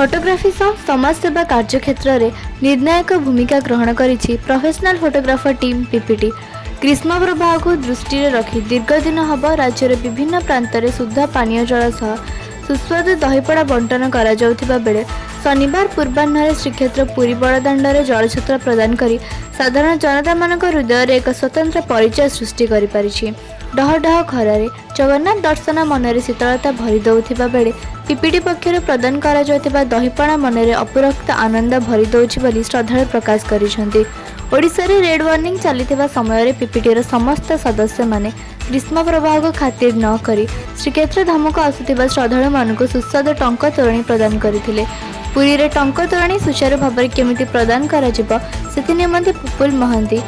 Photography सह समाज सेवा कार्य क्षेत्र में निर्णायक भूमिका ग्रहण करिछि प्रोफेशनल फोटोग्राफर टीम पीपीटी। ग्रीष्म प्रवाह को दृष्टि रखी दीर्घ दिन हब राज्यर विभिन्न प्रांत में शुद्ध पानीय जल सह सुस्वादु दहीपड़ा बंटन करा जाउथिबा बेले शनिवार पूर्वाह्न श्रीक्षेत्र पुरी बड़दाण्डे जलछत्र प्रदान करी साधारण जनता मानक हृदय एक स्वतंत्र परिचय सृष्टि करि पारिछि। डह डह खरारे जगन्नाथ दर्शन मनरे शीतलता भरी दउथिबा बेले पीपीटी पक्षर प्रदान करा जाउथिबा दहीपड़ा मनरे अपूरक्त आनंद भरी दउछि बोली श्रद्धालु प्रकाश करिसेंति। ओडिशा रे रेड वार्निंग चलिथिबा समय रे पीपीटी समस्त सदस्य माने ग्रीष्म प्रवाह को खातिर न करी श्रीक्षेत्र धाम को आसुथिबा श्रद्धालु मानक सुस्वादु टंक तोरणी प्रदान करथिले। पुरी रे टंक तोरणी सुचारू भाव केमिति प्रदान करा जिवो सेथि निमंते पुपुल महांती,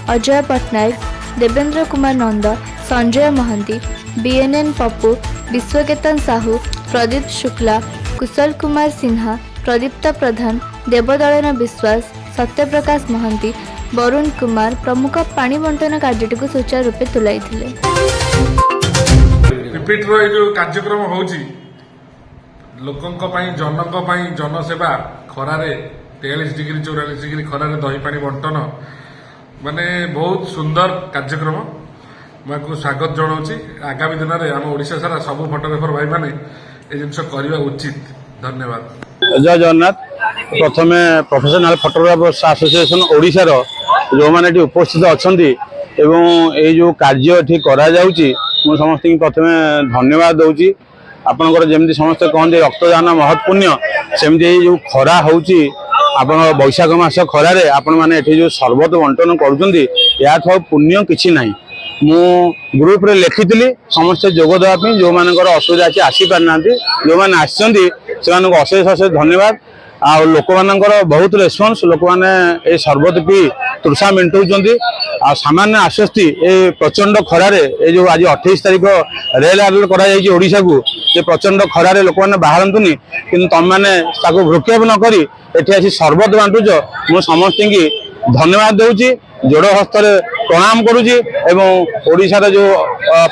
अजय पटनायक, देवेंद्र कुमार नंद, संजय महांती, बीएनएन पप्पू, विश्वकेतन साहू, प्रदीप शुक्ला, कुशल कुमार सिन्हा, प्रदीप्त प्रधान, देवदलन विश्वास, सत्यप्रकाश महांती, वरुण कुमार प्रमुख पानी बंटन कार्यटी को सुचारू रूपे तुलाइथिले। रिपीट रो जो कार्यक्रम होउची लोकंक पई जनक पई जनसेवा खरारे 43 डिग्री 44 डिग्री खरारे दही पानी बंटन माने बहुत सुंदर कार्यक्रम मैं स्वागत जनाऊँगी। आगामी दिन में आम ओडिशा सारा सब फोटोग्राफर भाई मैंने ये जिनस करवा उचित। धन्यवाद। जय जगन्नाथ। प्रथम प्रोफेशनल फोटोग्राफर्स एसोसिएशन ओडिशा रो जो मैंने उपस्थित अच्छा ये जो कार्य ये करा मु समस्त प्रथम धन्यवाद दूची। आपंकर जमी समस्ते कहते रक्तदान महत्वपूर्ण सेमती जो खरा होची आपण बैशाख मास खरारे आपण मैंने जो शरबत बंटन कर पुण्य किसी ना मु ग्रुप रे लिखी समस्ते जोगदेवाई जो मानकर असुविधा अच्छी आसीपार ना जो मैंने आसमान अशेष अशेष धन्यवाद। आ लोक मानकर बहुत रेस्पन्स लोक मैंने शरबत पी तृषा मेटाऊँ आ सामान्य आश्वस्ति ए प्रचंड खरारे ये जो आज 28 तारीख रेल अलर्ट कर ओडिशा को जे प्रचंड खरारे लोक मैंने बाहरतुनि कि तुम मैंने भ्रुक्षेप न करी एठी आसी शरबत बांटुच मु समस्त की धन्यवाद दूची जोड़ हस्त प्रणाम करुची एवं ओडिशार जो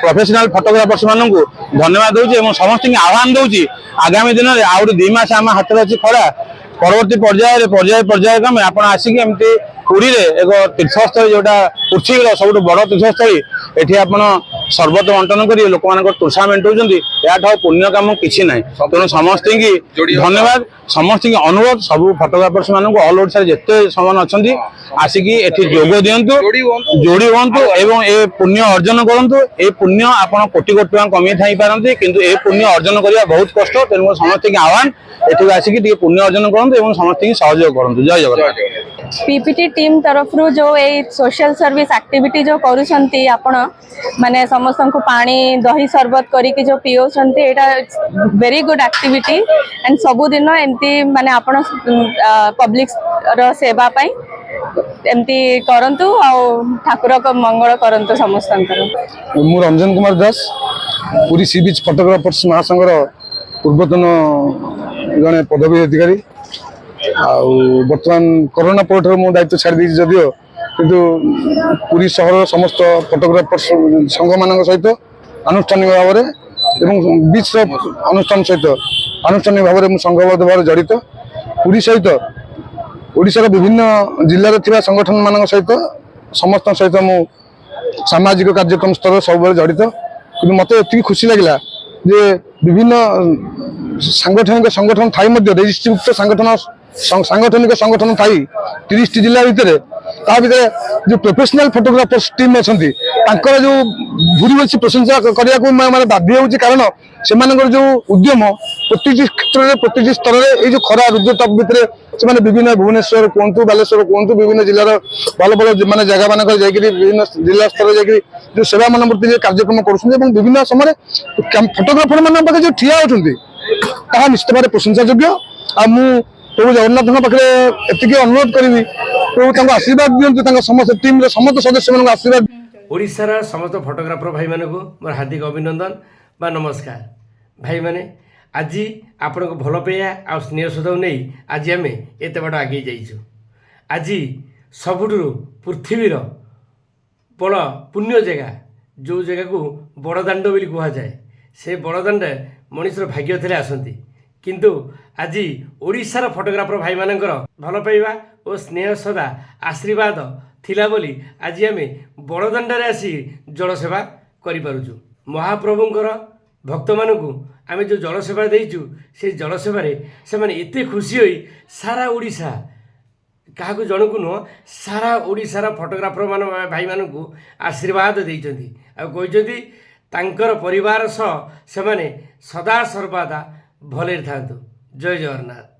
प्रोफेशनल फोटोग्राफर्स मानक धन्यवाद दूची एवं समस्त आह्वान दूची आगामी दिन में आउट 2 मास आम हाथ अच्छी खरा परवर्ती पर्याय क्रमे आप आसिक एमती पुरी रे एक तीर्थस्थली जोटा पृथ्वी सब बड़ तीर्थस्थली एठी आपण शरबत बंटन कर लोक मान तृषा मेटाऊँ या पुण्य कम किसी ना तेणु समस्त की धन्यवाद। समस्त की अनुरोध सब फोटोग्राफर्स मान ऑल ओडिशा जिते समान अच्छा आसिक एठी जोग दिंतु जोड़ी हूँ एवं ए पुण्य अर्जन करूँ। ए पुण्य आप कोटी कोटी टका कमी थी पारती किंतु ए पुण्य अर्जन करने बहुत कष्ट तेणु समस्त की आह्वान एठी आसिक पुण्य अर्जन करूँ एवं समस्त की सहयोग करूँ। जय जगन्नाथ। पीपीटी टीम तरफ रू जो ए सोशल सर्विस एक्टिविटी जो करूछंती आपण माने समस्त को पानी दही शरबत करी जो पियोछंती एटा वेरी गुड एक्टिविटी एंड सबु दिन एमती माने आपण पब्लिक रो सेवा पई एमती करंतु आ ठाकुर को मंगल करंतु समस्त। मु रंजन कुमार दास पुरी सी बीच फोटोग्राफर्स महासंघर पूर्वतन जड़े पदवी अधिकारी बर्तमान कोरोना पर मो दायित्व छाड़ी जदियो किंतु पुरी सहर समस्त फोटोग्राफर्स संघ मान सहित आनुष्ठानिक भाव में बीच अनुष्ठान सहित आनुष्ठानिक भाव में संघबद्ध भाव जड़ित पुरी सहित ओडिशा विभिन्न जिले में संगठन मान सहित समस्त सहित मु सामाजिक कार्यक्रम स्तर सब जड़ित कि मत ये खुशी लगे जे विभिन्न संगठन थाई रजिस्ट्रीभुक्त सांगठनिक संगठन थाई 30 जिला भितर जो प्रोफेशनल फोटोग्राफर्स टीम अच्छा जो भूरी बसी प्रशंसा करने मैं बाध्य होची कारण से जो उद्यम प्रति क्षेत्र में प्रति स्तर में ये खरा रुद्रताप भितर से विभिन्न भुवनेश्वर कहतु बालेश्वर कहतु विभिन्न जिलार भल भल माने जगह मानक विभिन्न जिला स्तर में जो सेवा मान प्रति कार्यक्रम कर विभिन्न समय फोटोग्राफर मान पाखे जो ठिया होती निश्चित भाव प्रशंसा योग्य। प्रभु जगन्नाथ पाखे एति अनुरोध करी प्रभु आशीर्वाद दिंतु समस्त टीम समस्त सदस्य मान आशीर्वाद। ओडिशार समस्त फोटोग्राफर भाई मानक मोर हार्दिक अभिनंदन बा नमस्कार। भाई माने आज आपण को भल पाइया आ स्नेह श्रद्धा नहीं आज आम एत बाट आगे जाइछु। आज सबुठ पृथ्वीर बड़ पुण्य जगह जो जगह को बड़दाण्ड बोली कहुए से बड़दाण्ड मनुष्यर भाग्य थे आसती କିନ୍ତୁ ଆଜି ଓଡ଼ିଶାର ଫଟୋଗ୍ରାଫର ଭାଇମାନଙ୍କର ଭଲ ପାଇବା ଓ ସ୍ନେହ ସଦା ଆଶୀର୍ବାଦ ଥିଲା ବୋଲି ଆଜି ଆମେ ବଡ଼ଦାଣ୍ଡରେ ଆସି ଜଳସେବା କରିପାରୁଛୁ। ମହାପ୍ରଭୁଙ୍କର ଭକ୍ତମାନଙ୍କୁ ଆମେ ଯେଉଁ ଜଳସେବା ଦେଇଛୁ ସେଇ ଜଳସେବାରେ ସେମାନେ ଏତେ ଖୁସି ହୋଇ ସାରା ଓଡ଼ିଶା, କାହାକୁ ଜଣକୁ ନୁହଁ, ସାରା ଓଡ଼ିଶାର ଫଟୋଗ୍ରାଫର ଭାଇମାନଙ୍କୁ ଆଶୀର୍ବାଦ ଦେଇଛନ୍ତି ଆଉ କହିଛନ୍ତି ତାଙ୍କର ପରିବାର ସହ ସେମାନେ ସଦା ସର୍ବଦା ଭଲରେ ଥାନ୍ତୁ। ଜୟ ଜଗନ୍ନାଥ।